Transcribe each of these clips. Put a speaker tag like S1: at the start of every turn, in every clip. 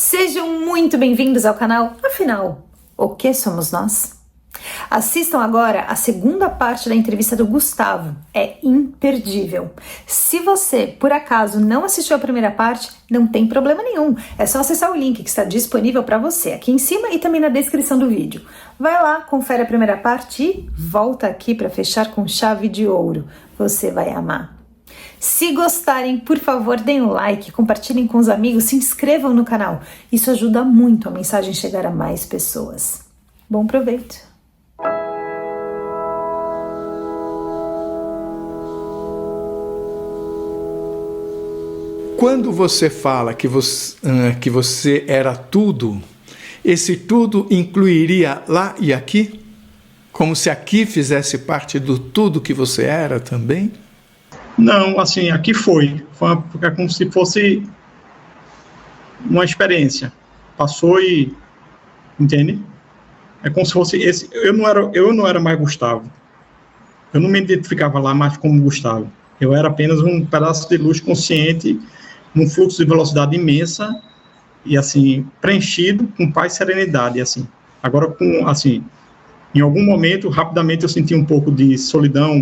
S1: Sejam muito bem-vindos ao canal. Afinal, o que somos nós? Assistam agora a segunda parte da entrevista do Gustavo. É imperdível. Se você, por acaso, não assistiu a primeira parte, não tem problema nenhum. É só acessar o link que está disponível para você aqui em cima e também na descrição do vídeo. Vai lá, confere a primeira parte e volta aqui para fechar com chave de ouro. Você vai amar. Se gostarem, por favor, deem um like, compartilhem com os amigos, se inscrevam no canal. Isso ajuda muito a mensagem chegar a mais pessoas. Bom proveito!
S2: Quando você fala que você era tudo, esse tudo incluiria lá e aqui? Como se aqui fizesse parte do tudo que você era também?
S3: Não, assim, aqui é como se fosse uma experiência. Passou e, entende? É como se fosse esse. Eu não era mais Gustavo. Eu não me identificava lá mais como Gustavo. Eu era apenas um pedaço de luz consciente, num fluxo de velocidade imensa e assim preenchido com paz e serenidade, assim. Agora, em algum momento, rapidamente eu senti um pouco de solidão,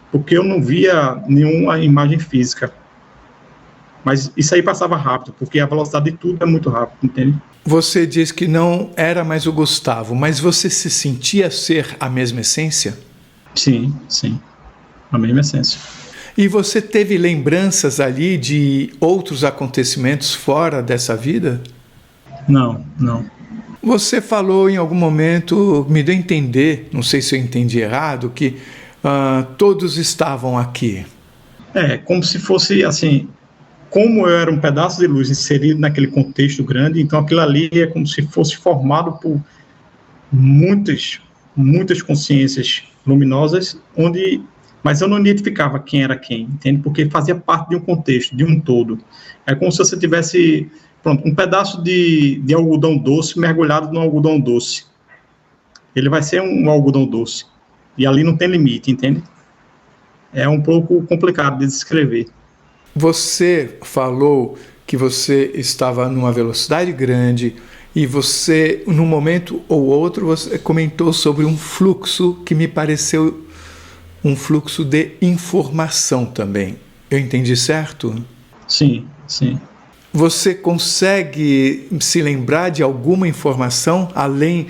S3: porque eu não via nenhuma imagem física. Mas isso aí passava rápido, porque a velocidade de tudo é muito rápido, entende?
S2: Você diz que não era mais o Gustavo, mas você se sentia ser a mesma essência?
S3: Sim, a mesma essência.
S2: E você teve lembranças ali de outros acontecimentos fora dessa vida?
S3: Não.
S2: Você falou em algum momento, me deu a entender, não sei se eu entendi errado, que todos estavam aqui.
S3: É, como se fosse assim, como eu era um pedaço de luz inserido naquele contexto grande, então aquilo ali é como se fosse formado por muitas consciências luminosas, mas eu não identificava quem era quem, entende? Porque fazia parte de um contexto, de um todo. É como se você tivesse, um pedaço de algodão doce mergulhado no algodão doce. Ele vai ser um algodão doce. E ali não tem limite, entende? É um pouco complicado de descrever.
S2: Você falou que você estava numa velocidade grande e você, num momento ou outro, você comentou sobre um fluxo que me pareceu um fluxo de informação também. Eu entendi certo?
S3: Sim.
S2: Você consegue se lembrar de alguma informação além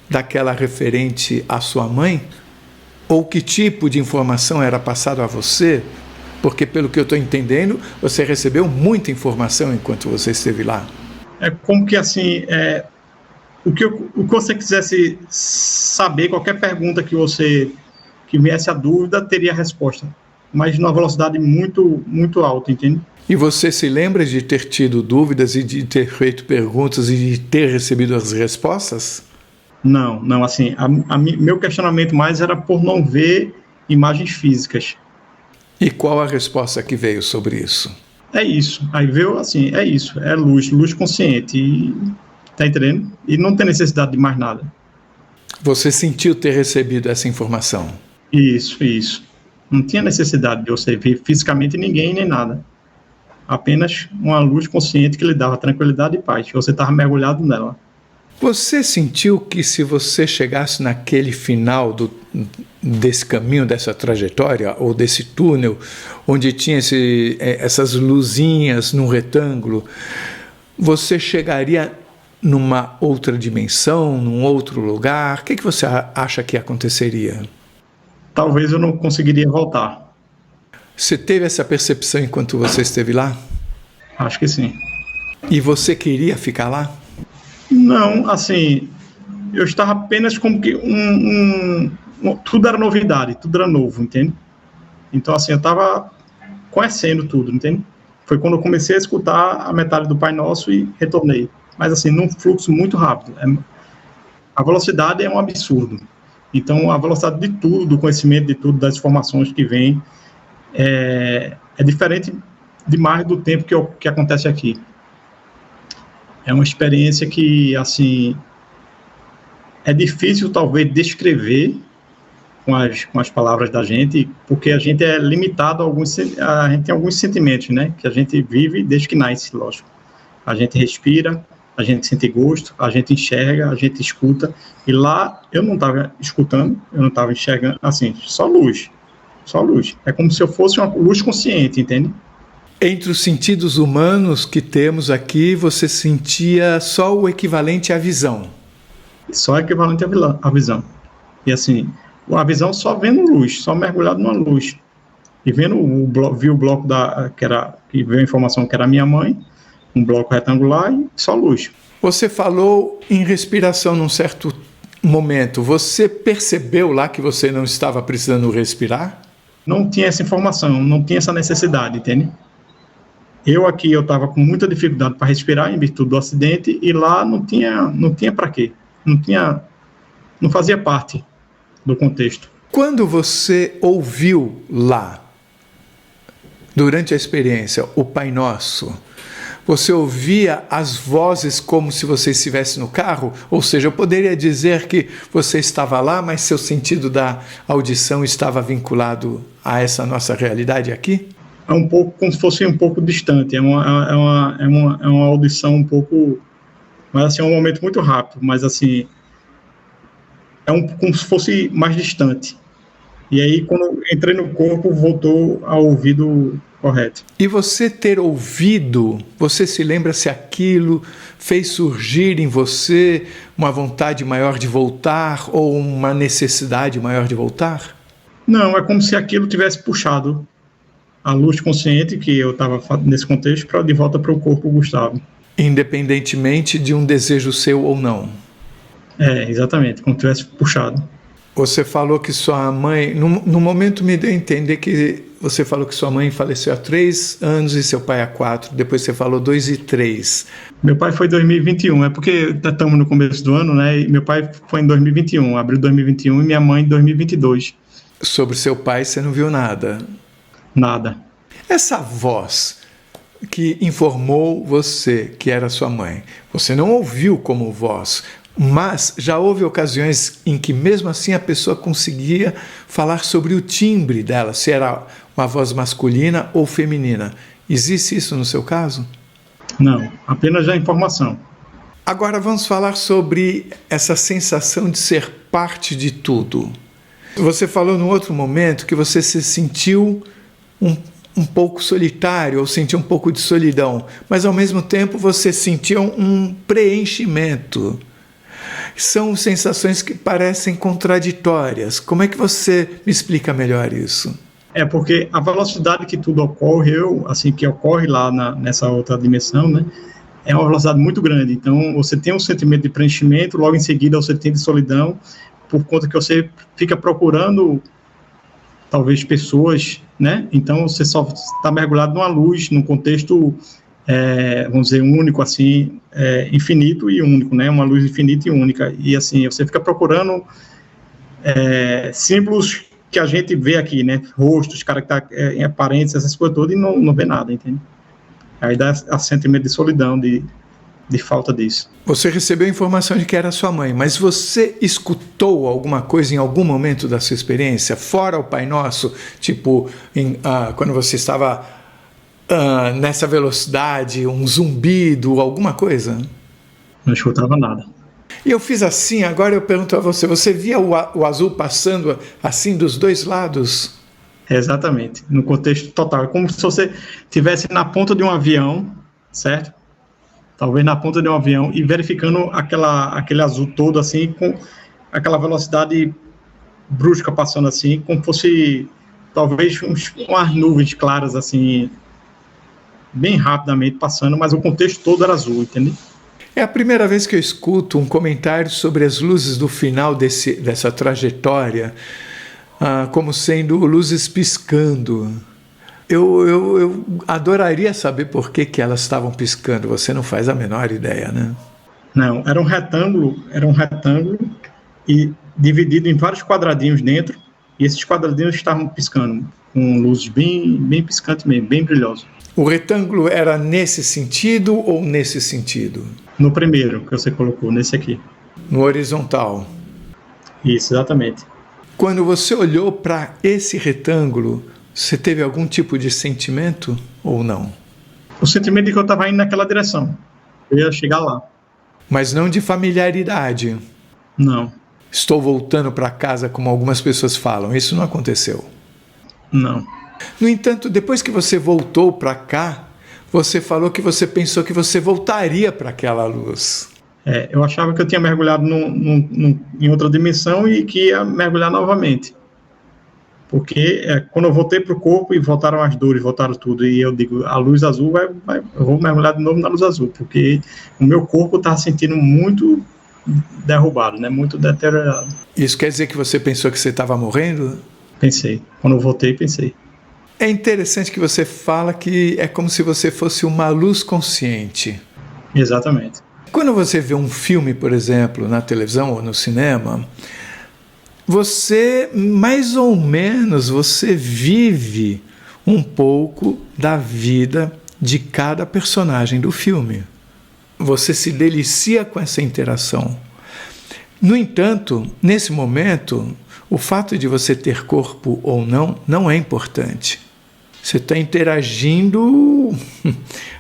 S2: daquela referente à sua mãe? Ou que tipo de informação era passado a você? Porque, pelo que eu estou entendendo, você recebeu muita informação enquanto você esteve lá.
S3: É como que, assim, o que você quisesse saber, qualquer pergunta que viesse a dúvida, teria a resposta. Mas numa velocidade muito, muito alta, entende?
S2: E você se lembra de ter tido dúvidas e de ter feito perguntas e de ter recebido as respostas?
S3: Não, assim, meu questionamento mais era por não ver imagens físicas.
S2: E qual a resposta que veio sobre isso?
S3: É isso, aí veio assim, é isso, é luz consciente, e, tá entendendo? E não tem necessidade de mais nada.
S2: Você sentiu ter recebido essa informação?
S3: Isso. Não tinha necessidade de você ver fisicamente ninguém nem nada. Apenas uma luz consciente que lhe dava tranquilidade e paz, você estava mergulhado nela.
S2: Você sentiu que se você chegasse naquele final desse caminho, dessa trajetória, ou desse túnel, onde tinha essas luzinhas num retângulo, você chegaria numa outra dimensão, num outro lugar? O que você acha que aconteceria?
S3: Talvez eu não conseguiria voltar.
S2: Você teve essa percepção enquanto você esteve lá?
S3: Acho que sim.
S2: E você queria ficar lá?
S3: Não, assim, eu estava apenas como que tudo era novidade, tudo era novo, entende? Então, assim, eu estava conhecendo tudo, entende? Foi quando eu comecei a escutar a metade do Pai Nosso e retornei. Mas, assim, num fluxo muito rápido. A velocidade é um absurdo. Então, a velocidade de tudo, do conhecimento de tudo, das informações que vêm, é diferente demais do tempo que acontece aqui. É uma experiência que, assim, é difícil, talvez, descrever com as palavras da gente, porque a gente é limitado a gente tem alguns sentimentos, né, que a gente vive desde que nasce, lógico. A gente respira, a gente sente gosto, a gente enxerga, a gente escuta. E lá eu não estava escutando, eu não estava enxergando, assim, só luz. Só luz. É como se eu fosse uma luz consciente, entende?
S2: Entre os sentidos humanos que temos aqui, você sentia só o equivalente à visão.
S3: Só equivalente à visão. E assim, a visão só vendo luz, só mergulhado numa luz. E vi o bloco que veio a informação que era a minha mãe, um bloco retangular e só luz.
S2: Você falou em respiração num certo momento. Você percebeu lá que você não estava precisando respirar?
S3: Não tinha essa informação, não tinha essa necessidade, entende? Eu estava com muita dificuldade para respirar em virtude do acidente e lá não tinha para quê. Não fazia parte do contexto.
S2: Quando você ouviu lá, durante a experiência, o Pai Nosso, você ouvia as vozes como se você estivesse no carro? Ou seja, eu poderia dizer que você estava lá, mas seu sentido da audição estava vinculado a essa nossa realidade aqui?
S3: É um pouco como se fosse um pouco distante, é uma audição um pouco, mas assim, é um momento muito rápido, mas assim, como se fosse mais distante. E aí, quando eu entrei no corpo, voltou ao ouvido correto.
S2: E você ter ouvido, você se lembra se aquilo fez surgir em você uma vontade maior de voltar ou uma necessidade maior de voltar?
S3: Não, é como se aquilo tivesse puxado a luz consciente que eu estava nesse contexto de volta para o corpo Gustavo.
S2: Independentemente de um desejo seu ou não.
S3: Exatamente, como se tivesse puxado.
S2: Você falou que sua mãe, no momento me deu a entender que você falou que sua mãe faleceu há 3 anos e seu pai há 4, depois você falou 2 e 3.
S3: Meu pai foi em 2021, é porque estamos no começo do ano, né? E meu pai foi em 2021, abril de 2021, e minha mãe em 2022.
S2: Sobre seu pai você não viu nada?
S3: Nada.
S2: Essa voz que informou você que era sua mãe, você não ouviu como voz, mas já houve ocasiões em que mesmo assim a pessoa conseguia falar sobre o timbre dela, se era uma voz masculina ou feminina. Existe isso no seu caso?
S3: Não, apenas a informação.
S2: Agora vamos falar sobre essa sensação de ser parte de tudo. Você falou num outro momento que você se sentiu um pouco solitário ou sentiu um pouco de solidão, mas ao mesmo tempo você sentia um preenchimento. São sensações que parecem contraditórias. Como é que você me explica melhor isso?
S3: É porque a velocidade que tudo que ocorre lá nessa outra dimensão, né, é uma velocidade muito grande. Então, você tem um sentimento de preenchimento, logo em seguida você tem de solidão, por conta que você fica procurando, talvez, pessoas, né? Então, você só está mergulhado numa luz, num contexto, vamos dizer, único, assim, infinito e único, né? Uma luz infinita e única. E, assim, você fica procurando símbolos que a gente vê aqui, né? Rostos, caracteres, em aparências, essas coisas todas, e não vê nada, entende? Aí dá sentimento de solidão, de falta disso.
S2: Você recebeu a informação de que era sua mãe, mas você escutou alguma coisa em algum momento da sua experiência, fora o Pai Nosso, tipo, quando você estava nessa velocidade, um zumbido, alguma coisa?
S3: Não escutava nada.
S2: E eu fiz assim, agora eu pergunto a você, você via o azul passando assim dos dois lados?
S3: Exatamente, no contexto total. É como se você estivesse na ponta de um avião, certo? Talvez na ponta de um avião e verificando aquele azul todo assim, com aquela velocidade brusca passando assim, como fosse talvez umas nuvens claras assim, bem rapidamente passando, mas o contexto todo era azul, entende?
S2: É a primeira vez que eu escuto um comentário sobre as luzes do final dessa trajetória, como sendo luzes piscando. Eu adoraria saber por que elas estavam piscando. Você não faz a menor ideia, né?
S3: Não, era um retângulo e dividido em vários quadradinhos dentro, e esses quadradinhos estavam piscando, com luzes bem piscantes mesmo, bem brilhosas.
S2: O retângulo era nesse sentido ou nesse sentido?
S3: No primeiro que você colocou, nesse aqui.
S2: No horizontal.
S3: Isso, exatamente.
S2: Quando você olhou para esse retângulo, você teve algum tipo de sentimento ou não?
S3: O sentimento de que eu estava indo naquela direção. Eu ia chegar lá.
S2: Mas não de familiaridade.
S3: Não,
S2: Estou voltando para casa, como algumas pessoas falam. Isso não aconteceu.
S3: não.
S2: No entanto, depois que você voltou para cá, você falou que você pensou que você voltaria para aquela luz.
S3: Eu achava que eu tinha mergulhado em outra dimensão e que ia mergulhar novamente. Porque quando eu voltei para o corpo e voltaram as dores, voltaram tudo, e eu digo, a luz azul, eu vou mergulhar de novo na luz azul, porque o meu corpo estava sentindo muito derrubado, né? Muito deteriorado.
S2: Isso quer dizer que você pensou que você estava morrendo?
S3: Pensei. Quando eu voltei, pensei.
S2: É interessante que você fala que é como se você fosse uma luz consciente.
S3: Exatamente.
S2: Quando você vê um filme, por exemplo, na televisão ou no cinema, você, mais ou menos, você vive um pouco da vida de cada personagem do filme. Você se delicia com essa interação. No entanto, nesse momento, o fato de você ter corpo ou não é importante. Você está interagindo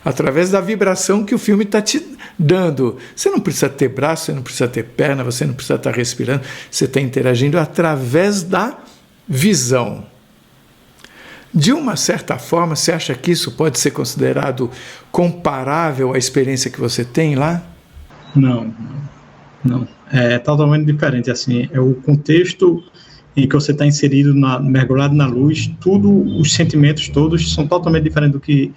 S2: através da vibração que o filme está te dando. Você não precisa ter braço, você não precisa ter perna, você não precisa estar respirando. Você está interagindo através da visão. De uma certa forma, você acha que isso pode ser considerado comparável à experiência que você tem lá?
S3: Não. É totalmente diferente, assim, é o contexto em que você está inserido, mergulhado na luz, os sentimentos todos são totalmente diferentes do que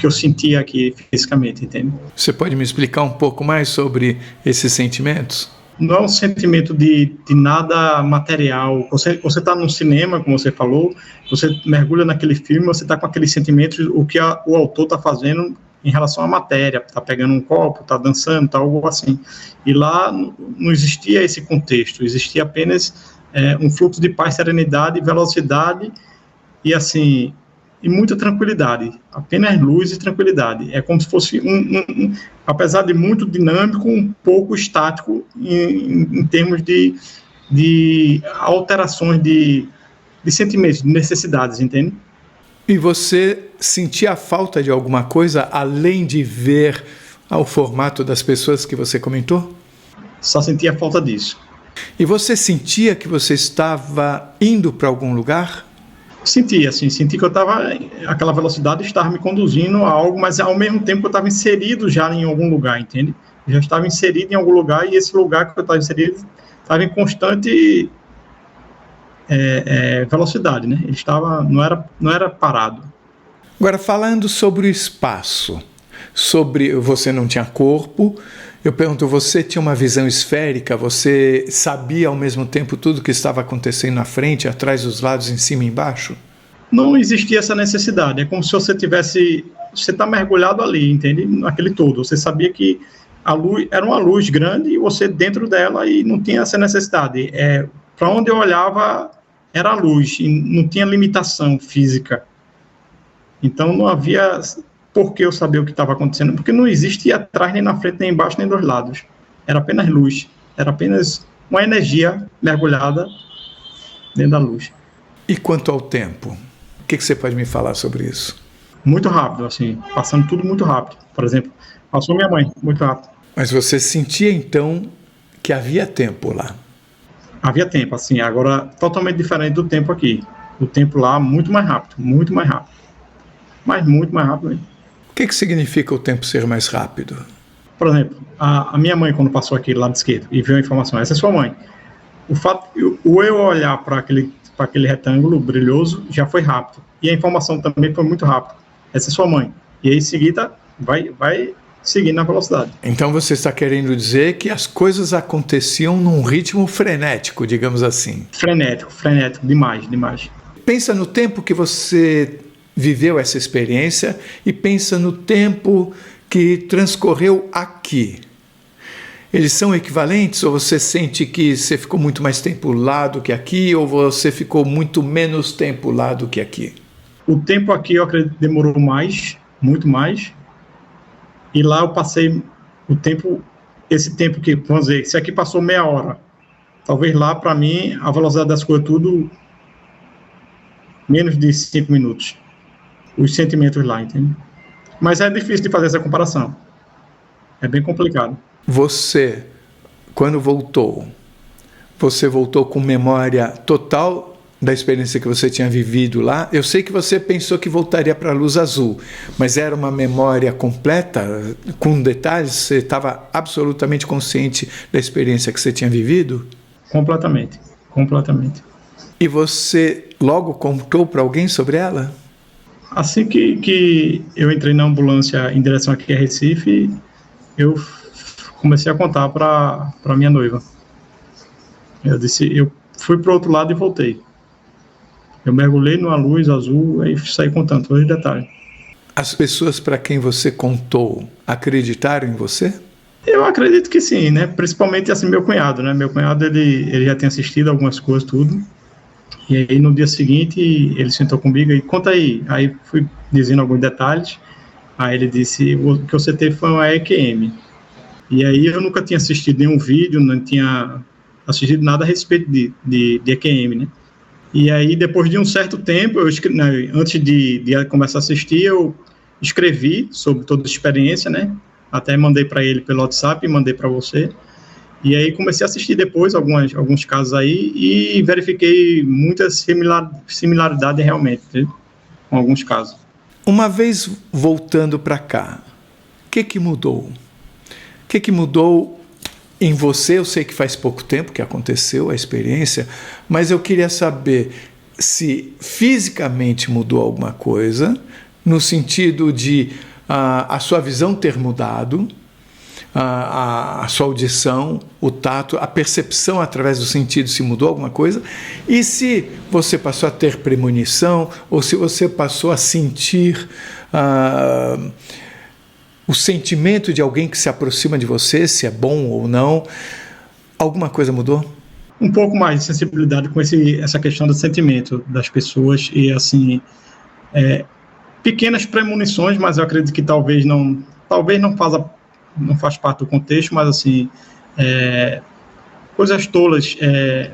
S3: eu senti aqui fisicamente, entende?
S2: Você pode me explicar um pouco mais sobre esses sentimentos?
S3: Não é um sentimento de nada material. Você está num cinema, como você falou, você mergulha naquele filme, você está com aqueles sentimentos, o que o autor está fazendo em relação à matéria, está pegando um copo, está dançando, tá, algo assim. E lá não existia esse contexto, existia apenas um fluxo de paz, serenidade, velocidade e assim, e muita tranquilidade, apenas luz e tranquilidade. É como se fosse apesar de muito dinâmico, um pouco estático em termos de alterações de sentimentos, de necessidades, entende?
S2: E você sentia falta de alguma coisa além de ver o formato das pessoas que você comentou?
S3: Só sentia falta disso.
S2: E você sentia que você estava indo para algum lugar?
S3: Senti que eu estava, aquela velocidade estava me conduzindo a algo, mas ao mesmo tempo eu estava inserido já em algum lugar, entende? Eu já estava inserido em algum lugar e esse lugar que eu estava inserido estava em constante velocidade, né? Ele estava, não era parado.
S2: Agora, falando sobre o espaço, você não tinha corpo, eu pergunto, você tinha uma visão esférica, você sabia ao mesmo tempo tudo que estava acontecendo na frente, atrás, dos lados, em cima e embaixo?
S3: Não existia essa necessidade, é como se você está mergulhado ali, entende? Naquele todo, você sabia que a luz era uma luz grande e você dentro dela e não tinha essa necessidade. Para onde eu olhava era a luz, e não tinha limitação física. Então não havia por que eu saber o que estava acontecendo, porque não existia atrás, nem na frente, nem embaixo, nem dos lados. Era apenas luz, era apenas uma energia mergulhada dentro da luz.
S2: E quanto ao tempo? O que você pode me falar sobre isso?
S3: Muito rápido, assim, passando tudo muito rápido. Por exemplo, passou minha mãe, muito rápido.
S2: Mas você sentia então que havia tempo lá?
S3: Havia tempo, assim, agora totalmente diferente do tempo aqui. O tempo lá muito mais rápido, mas muito mais rápido mesmo.
S2: O que significa o tempo ser mais rápido?
S3: Por exemplo, a minha mãe, quando passou aqui do lado esquerdo e viu a informação, essa é sua mãe. O fato de eu olhar para aquele retângulo brilhoso já foi rápido. E a informação também foi muito rápida. Essa é sua mãe. E aí, em seguida, vai seguir na velocidade.
S2: Então você está querendo dizer que as coisas aconteciam num ritmo frenético, digamos assim.
S3: Frenético, demais.
S2: Pensa no tempo que você viveu essa experiência e pensa no tempo que transcorreu aqui. Eles são equivalentes ou você sente que você ficou muito mais tempo lá do que aqui ou você ficou muito menos tempo lá do que aqui?
S3: O tempo aqui eu acredito que demorou mais, muito mais. E lá eu passei esse tempo que, vamos dizer, se aqui passou meia hora, talvez lá para mim a velocidade das coisas tudo menos de 5 minutos. Os sentimentos lá, entende? Mas é difícil de fazer essa comparação. É bem complicado.
S2: Você, quando voltou, você voltou com memória total da experiência que você tinha vivido lá? Eu sei que você pensou que voltaria para a luz azul, mas era uma memória completa, com detalhes? Você estava absolutamente consciente da experiência que você tinha vivido?
S3: Completamente.
S2: E você logo contou para alguém sobre ela?
S3: Assim que eu entrei na ambulância em direção aqui a Recife, eu comecei a contar para minha noiva. Eu fui para o outro lado e voltei. Eu mergulhei numa luz azul e saí contando todos os detalhes.
S2: As pessoas para quem você contou acreditaram em você?
S3: Eu acredito que sim, né? Principalmente assim meu cunhado, né? Meu cunhado ele já tinha assistido algumas coisas, tudo. E aí no dia seguinte ele sentou comigo e conta aí. Aí fui dizendo alguns detalhes. Aí ele disse: o que você teve foi uma EQM. E aí eu nunca tinha assistido nenhum vídeo, não tinha assistido nada a respeito de EQM, né? E aí, depois de um certo tempo, antes de começar a assistir, eu escrevi sobre toda a experiência, né? Até mandei para ele pelo WhatsApp e mandei para você. E aí comecei a assistir depois alguns casos aí e verifiquei muita similaridade realmente, né? Com alguns casos.
S2: Uma vez voltando para cá, o que mudou? O que mudou em você? Eu sei que faz pouco tempo que aconteceu a experiência, mas eu queria saber se fisicamente mudou alguma coisa, no sentido de a sua visão ter mudado, a sua audição, o tato, a percepção através do sentido, se mudou alguma coisa, e se você passou a ter premonição, ou se você passou a sentir o sentimento de alguém que se aproxima de você, se é bom ou não. Alguma coisa mudou?
S3: Um pouco mais de sensibilidade com essa questão do sentimento das pessoas e, assim, pequenas premonições, mas eu acredito que talvez não faz parte do contexto, mas, assim, coisas tolas.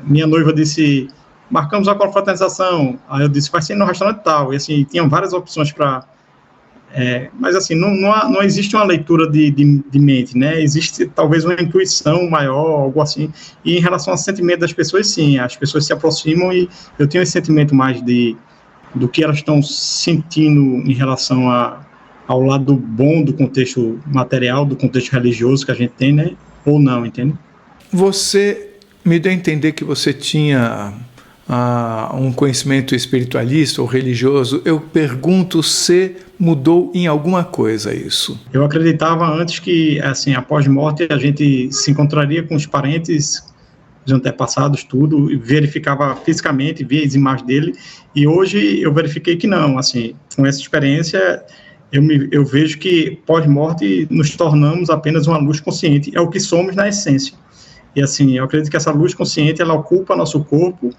S3: Minha noiva disse: marcamos a confraternização. Aí eu disse: vai ser no restaurante tal. E, assim, tinham várias opções para... mas assim, não existe uma leitura de mente, né? Existe talvez uma intuição maior, algo assim. E em relação ao sentimento das pessoas, sim, as pessoas se aproximam e eu tenho esse sentimento mais do que elas estão sentindo em relação ao lado bom do contexto material, do contexto religioso que a gente tem, né? Ou não, entende?
S2: Você me deu a entender que você tinha um conhecimento espiritualista ou religioso. Eu pergunto se mudou em alguma coisa isso. Eu
S3: acreditava antes que, assim, após morte, a gente se encontraria com os parentes, os antepassados, tudo, e verificava fisicamente, via as imagens dele, e hoje eu verifiquei que não, assim, com essa experiência, eu vejo que pós-morte nos tornamos apenas uma luz consciente, é o que somos na essência. E, assim, eu acredito que essa luz consciente, ela ocupa nosso corpo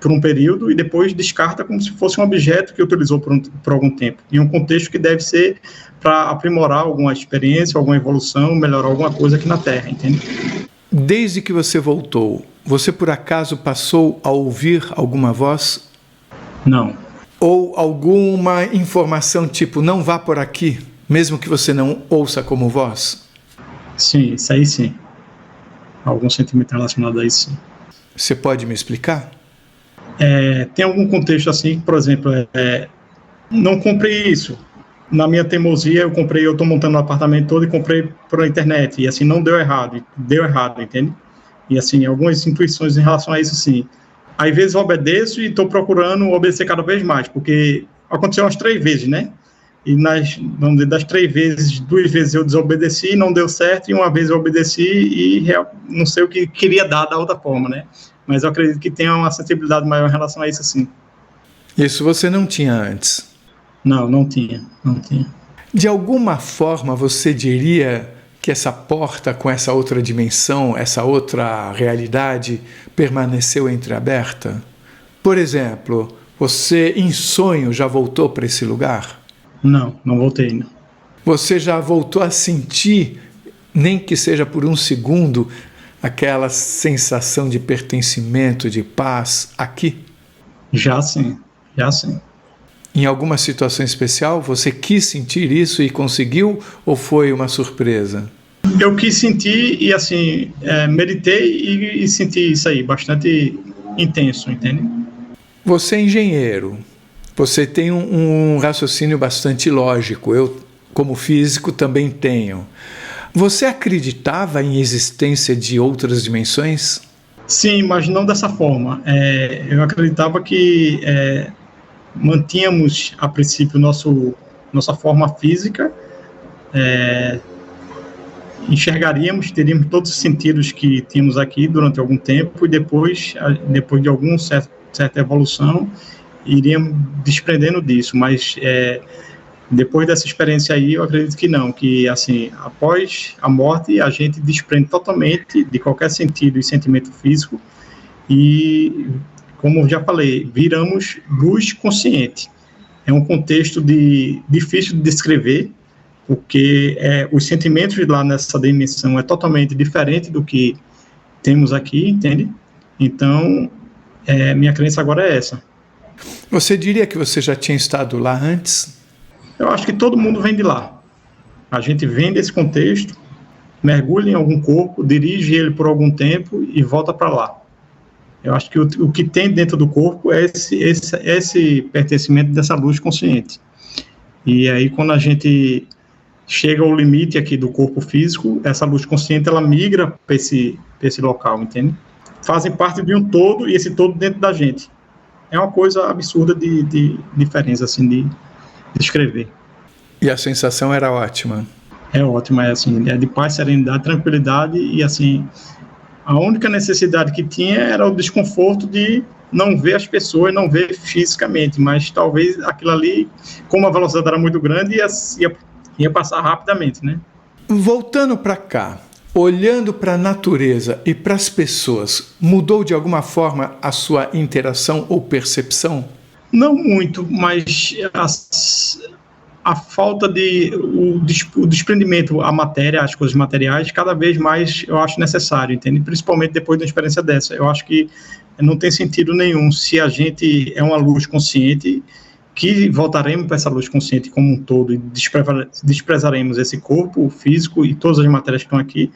S3: por um período e depois descarta como se fosse um objeto que utilizou por algum tempo, em um contexto que deve ser para aprimorar alguma experiência, alguma evolução, melhorar alguma coisa aqui na Terra, entende?
S2: Desde que você voltou, você por acaso passou a ouvir alguma voz?
S3: Não.
S2: Ou alguma informação tipo, não vá por aqui, mesmo que você não ouça como voz?
S3: Sim, isso aí sim. Algum sentimento relacionado a isso, sim.
S2: Você pode me explicar?
S3: Tem algum contexto assim, por exemplo, não comprei isso. Na minha teimosia, eu estou montando o apartamento todo e comprei pela internet, e assim, não deu errado, entende? E assim, algumas intuições em relação a isso, sim. Às vezes eu obedeço e estou procurando obedecer cada vez mais, porque aconteceu umas 3 vezes, né? E vamos dizer, das 3 vezes, 2 vezes eu desobedeci, não deu certo, e uma vez eu obedeci e não sei o que queria dar da outra forma, né? Mas eu acredito que tenha uma sensibilidade maior em relação a isso, sim.
S2: Isso você não tinha antes?
S3: Não tinha.
S2: De alguma forma você diria que essa porta com essa outra dimensão, essa outra realidade, permaneceu entreaberta? Por exemplo, você em sonho já voltou para esse lugar?
S3: Não voltei ainda.
S2: Você já voltou a sentir, nem que seja por um segundo, aquela sensação de pertencimento, de paz aqui?
S3: Já sim.
S2: Em alguma situação especial, você quis sentir isso e conseguiu, ou foi uma surpresa?
S3: Eu quis sentir e, assim, meditei e senti isso aí, bastante intenso, entende?
S2: Você é engenheiro, você tem um raciocínio bastante lógico, eu, como físico, também tenho. Você acreditava em existência de outras dimensões?
S3: Sim, mas não dessa forma. Eu acreditava que mantínhamos, a princípio, nossa forma física, enxergaríamos, teríamos todos os sentidos que tínhamos aqui durante algum tempo e depois de alguma certa evolução, iríamos desprendendo disso, mas depois dessa experiência aí, eu acredito que não, que assim, após a morte, a gente desprende totalmente de qualquer sentido e sentimento físico e, como eu já falei, viramos luz consciente. É um contexto difícil de descrever, porque os sentimentos lá nessa dimensão é totalmente diferente do que temos aqui, entende? Então, minha crença agora é essa.
S2: Você diria que você já tinha estado lá antes?
S3: Eu acho que todo mundo vem de lá. A gente vem desse contexto, mergulha em algum corpo, dirige ele por algum tempo e volta para lá. Eu acho que o que tem dentro do corpo é esse pertencimento dessa luz consciente. E aí, quando a gente chega ao limite aqui do corpo físico, essa luz consciente, ela migra para esse local, entende? Fazem parte de um todo e esse todo dentro da gente. É uma coisa absurda de diferença, assim, de descrever.
S2: E a sensação era ótima?
S3: É ótima, assim, de paz, serenidade, tranquilidade e, assim, a única necessidade que tinha era o desconforto de não ver as pessoas, não ver fisicamente, mas talvez aquilo ali, como a velocidade era muito grande, ia passar rapidamente, né?
S2: Voltando para cá, olhando para a natureza e para as pessoas, mudou de alguma forma a sua interação ou percepção?
S3: Não muito, mas a falta o desprendimento à matéria, às coisas materiais, cada vez mais eu acho necessário, entende? Principalmente depois de uma experiência dessa. Eu acho que não tem sentido nenhum se a gente é uma luz consciente, que voltaremos para essa luz consciente como um todo e desprezaremos esse corpo físico e todas as matérias que estão aqui.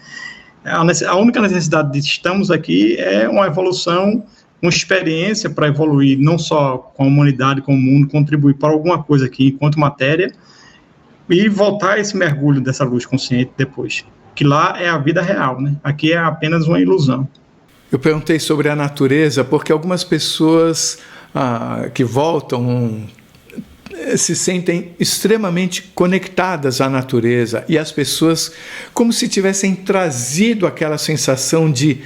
S3: A única necessidade de estarmos aqui é uma evolução, uma experiência para evoluir, não só com a humanidade, com o mundo, contribuir para alguma coisa aqui enquanto matéria e voltar a esse mergulho dessa luz consciente depois, que lá é a vida real, né? Aqui é apenas uma ilusão.
S2: Eu perguntei sobre a natureza porque algumas pessoas que voltam se sentem extremamente conectadas à natureza e as pessoas como se tivessem trazido aquela sensação de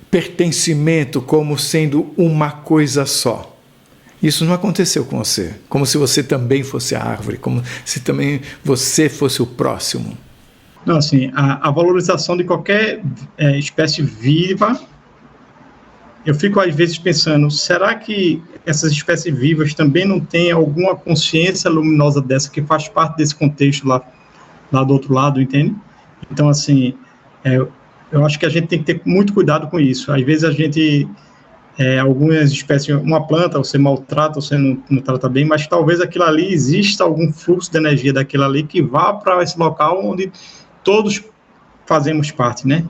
S2: pertencimento como sendo uma coisa só. Isso não aconteceu com você, como se você também fosse a árvore, como se também você fosse o próximo.
S3: Não, assim, a valorização de qualquer espécie viva, eu fico às vezes pensando, será que essas espécies vivas também não têm alguma consciência luminosa dessa que faz parte desse contexto lá do outro lado, entende? Então, assim, eu acho que a gente tem que ter muito cuidado com isso. Às vezes a gente, algumas espécies, uma planta, você maltrata, você não trata bem, mas talvez aquilo ali exista algum fluxo de energia daquilo ali que vá para esse local onde todos fazemos parte, né?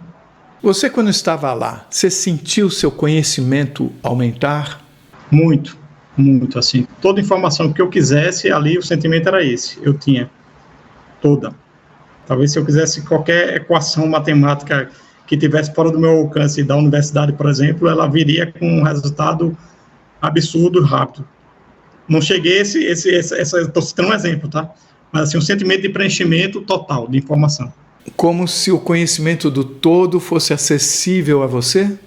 S2: Você, quando estava lá, você sentiu seu conhecimento aumentar?
S3: Muito, muito, assim. Toda informação que eu quisesse, ali o sentimento era esse. Eu tinha toda. Talvez se eu quisesse qualquer equação matemática que tivesse fora do meu alcance da universidade, por exemplo, ela viria com um resultado absurdo, rápido. Não cheguei estou citando um exemplo, tá? Mas assim, um sentimento de preenchimento total de informação.
S2: Como se o conhecimento do todo fosse acessível a você?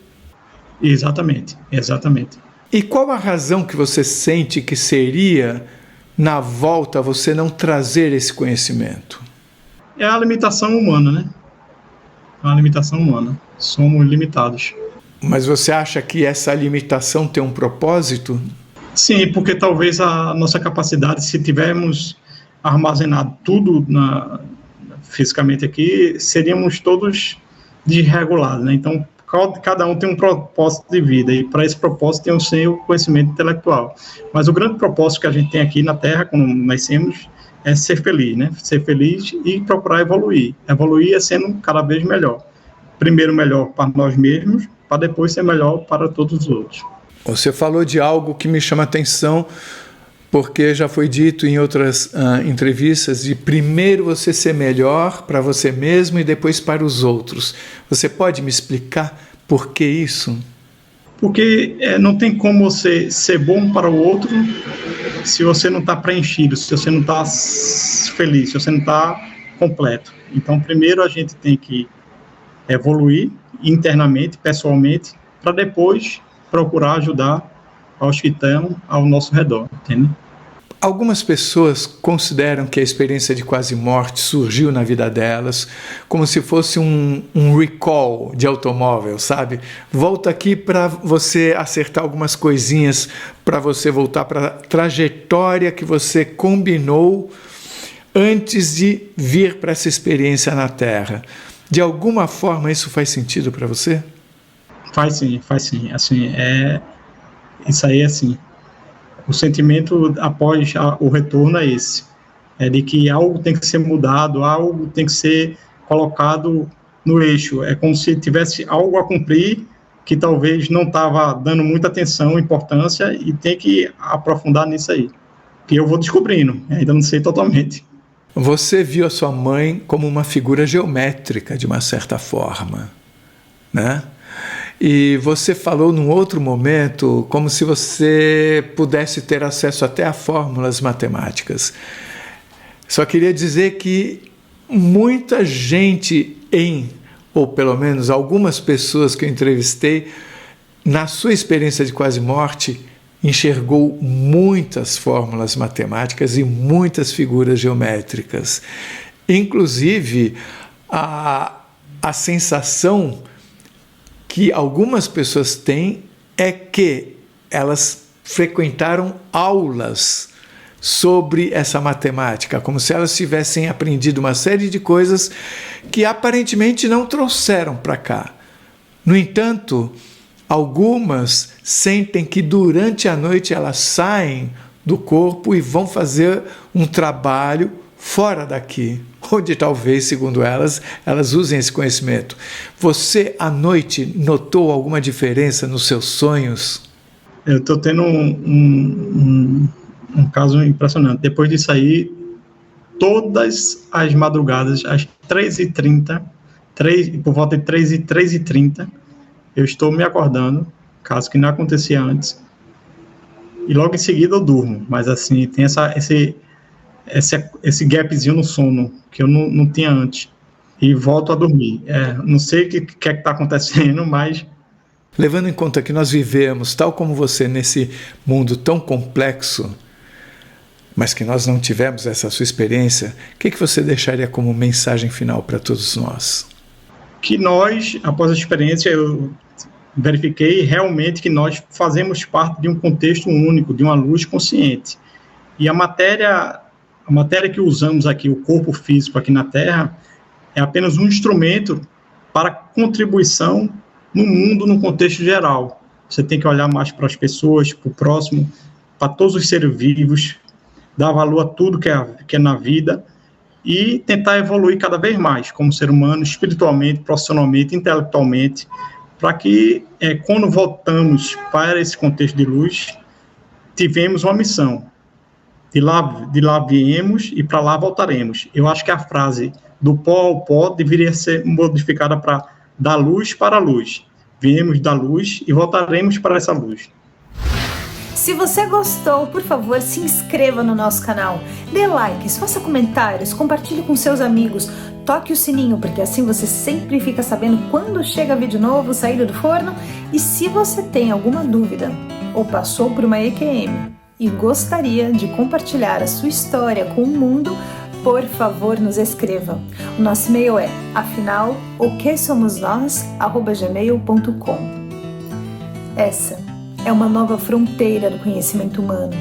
S3: Exatamente, exatamente.
S2: E qual a razão que você sente que seria, na volta, você não trazer esse conhecimento?
S3: É a limitação humana, né? É a limitação humana. Somos limitados.
S2: Mas você acha que essa limitação tem um propósito?
S3: Sim, porque talvez a nossa capacidade, se tivermos armazenado tudo fisicamente aqui, seríamos todos desregulados, né? Então, cada um tem um propósito de vida, e para esse propósito tem o seu conhecimento intelectual. Mas o grande propósito que a gente tem aqui na Terra, quando nascemos, é ser feliz, né? Ser feliz e procurar evoluir. Evoluir é sendo cada vez melhor. Primeiro melhor para nós mesmos, para depois ser melhor para todos os outros.
S2: Você falou de algo que me chama a atenção, porque já foi dito em outras entrevistas, de primeiro você ser melhor para você mesmo e depois para os outros. Você pode me explicar por que isso?
S3: Porque não tem como você ser bom para o outro se você não está preenchido, se você não está feliz, se você não está completo. Então, primeiro a gente tem que evoluir internamente, pessoalmente, para depois procurar ajudar aos que estão ao nosso redor, entende?
S2: Algumas pessoas consideram que a experiência de quase morte surgiu na vida delas como se fosse um recall de automóvel, sabe? Volta aqui para você acertar algumas coisinhas, para você voltar para a trajetória que você combinou antes de vir para essa experiência na Terra. De alguma forma isso faz sentido para você?
S3: Faz sim. Assim, isso aí é assim. O sentimento após o retorno é esse. É de que algo tem que ser mudado, algo tem que ser colocado no eixo. É como se tivesse algo a cumprir que talvez não estava dando muita atenção, importância, e tem que aprofundar nisso aí. Que eu vou descobrindo, ainda não sei totalmente.
S2: Você viu a sua mãe como uma figura geométrica, de uma certa forma, né? E você falou num outro momento como se você pudesse ter acesso até a fórmulas matemáticas. Só queria dizer que muita gente ou pelo menos algumas pessoas que eu entrevistei, na sua experiência de quase morte, enxergou muitas fórmulas matemáticas e muitas figuras geométricas. Inclusive, a sensação que algumas pessoas têm é que elas frequentaram aulas sobre essa matemática, como se elas tivessem aprendido uma série de coisas que aparentemente não trouxeram para cá. No entanto, algumas sentem que durante a noite elas saem do corpo e vão fazer um trabalho fora daqui, onde talvez, segundo elas usem esse conhecimento. Você, à noite, notou alguma diferença nos seus sonhos?
S3: Eu estou tendo um caso impressionante. Depois disso aí, todas as madrugadas, às 3h30, por volta de 3h30, eu estou me acordando, caso que não acontecia antes, e logo em seguida eu durmo. Mas assim, tem esse gapzinho no sono que eu não tinha antes, e volto a dormir. Não sei o que está acontecendo, mas...
S2: Levando em conta que nós vivemos, tal como você, nesse mundo tão complexo, mas que nós não tivemos essa sua experiência, o que você deixaria como mensagem final para todos nós?
S3: Que nós, após a experiência, eu verifiquei realmente que nós fazemos parte de um contexto único, de uma luz consciente. E a matéria que usamos aqui, o corpo físico aqui na Terra, é apenas um instrumento para contribuição no mundo, no contexto geral. Você tem que olhar mais para as pessoas, para o próximo, para todos os seres vivos, dar valor a tudo que é na vida e tentar evoluir cada vez mais como ser humano, espiritualmente, profissionalmente, intelectualmente, para que, quando voltamos para esse contexto de luz, tivemos uma missão. De lá viemos e para lá voltaremos. Eu acho que a frase do pó ao pó deveria ser modificada para da luz para a luz. Viemos da luz e voltaremos para essa luz.
S1: Se você gostou, por favor, se inscreva no nosso canal, dê likes, faça comentários, compartilhe com seus amigos, toque o sininho, porque assim você sempre fica sabendo quando chega vídeo novo, saído do forno. E se você tem alguma dúvida ou passou por uma EQM e gostaria de compartilhar a sua história com o mundo, por favor, nos escreva. O nosso e-mail é afinal-o-que-somos-nós@gmail.com. Essa é uma nova fronteira do conhecimento humano.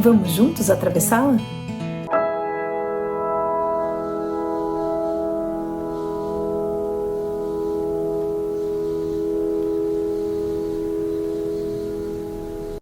S1: Vamos juntos atravessá-la?